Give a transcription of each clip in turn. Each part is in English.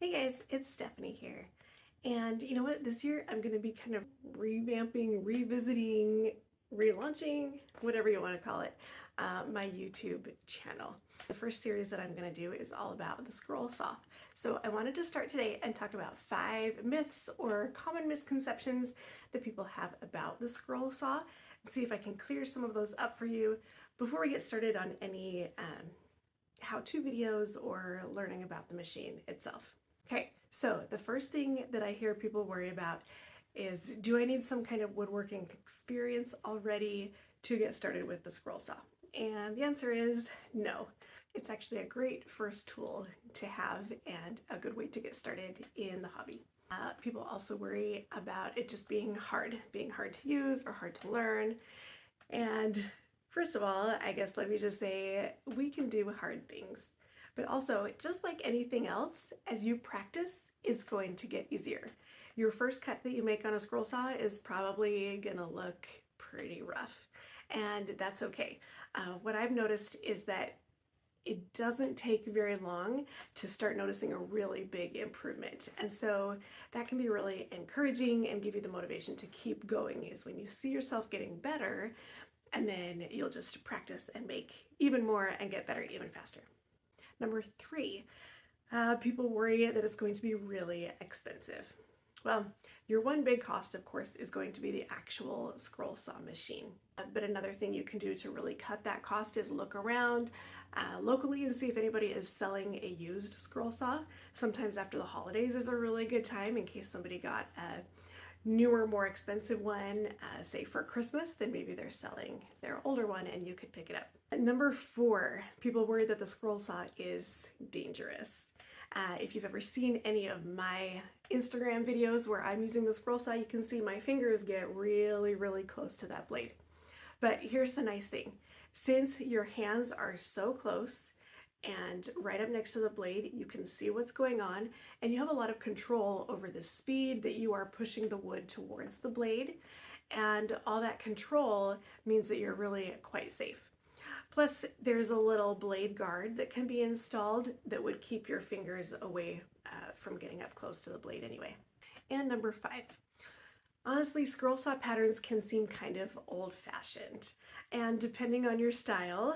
Hey guys, it's Stephanie here. And you know what? This year I'm going to be kind of revamping, revisiting, relaunching, whatever you want to call it, my YouTube channel. The first series that I'm going to do is all about the scroll saw. So I wanted to start today and talk about 5 myths or common misconceptions that people have about the scroll saw and see if I can clear some of those up for you before we get started on any how-to videos or learning about the machine itself. Okay, so the first thing that I hear people worry about is, do I need some kind of woodworking experience already to get started with the scroll saw? And the answer is no. It's actually a great first tool to have and a good way to get started in the hobby. People also worry about it just being hard to use or hard to learn. And first of all, I guess let me just say we can do hard things. But also, just like anything else, as you practice, it's going to get easier. Your first cut that you make on a scroll saw is probably gonna look pretty rough, and that's okay. What I've noticed is that it doesn't take very long to start noticing a really big improvement. And so that can be really encouraging and give you the motivation to keep going, is when you see yourself getting better, and then you'll just practice and make even more and get better even faster. Number 3, people worry that it's going to be really expensive. Well, your one big cost, of course, is going to be the actual scroll saw machine. But another thing you can do to really cut that cost is look around locally and see if anybody is selling a used scroll saw. Sometimes after the holidays is a really good time in case somebody got a newer, more expensive one, say for Christmas, then maybe they're selling their older one and you could pick it up. Number 4, people worry that the scroll saw is dangerous. If you've ever seen any of my Instagram videos where I'm using the scroll saw, you can see my fingers get really, really close to that blade. But here's the nice thing. Since your hands are so close and right up next to the blade, you can see what's going on, and you have a lot of control over the speed that you are pushing the wood towards the blade, and all that control means that you're really quite safe. Plus, there's a little blade guard that can be installed that would keep your fingers away from getting up close to the blade anyway. And number 5. Honestly, scroll saw patterns can seem kind of old-fashioned, and depending on your style,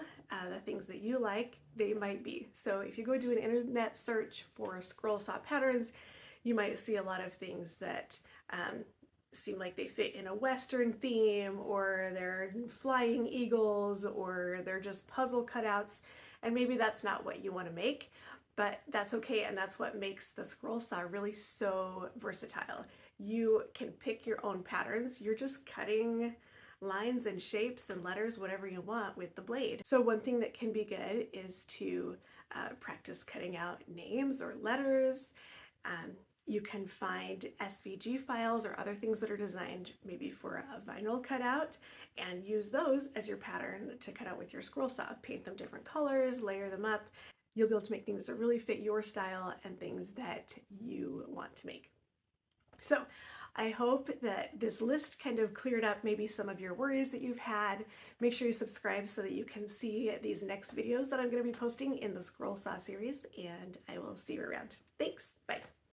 the things that you like, they might be. So if you go do an internet search for scroll saw patterns, you might see a lot of things that seem like they fit in a Western theme, or they're flying eagles, or they're just puzzle cutouts, and maybe that's not what you want to make, but that's okay, and that's what makes the scroll saw really so versatile. You can pick your own patterns. You're just cutting lines and shapes and letters, whatever you want, with the blade. So one thing that can be good is to practice cutting out names or letters. You can find SVG files or other things that are designed maybe for a vinyl cutout and use those as your pattern to cut out with your scroll saw. Paint them different colors, layer them up. You'll be able to make things that really fit your style and things that you want to make. So I hope that this list kind of cleared up maybe some of your worries that you've had. Make sure you subscribe so that you can see these next videos that I'm going to be posting in the scroll saw series, and I will see you around. Thanks. Bye.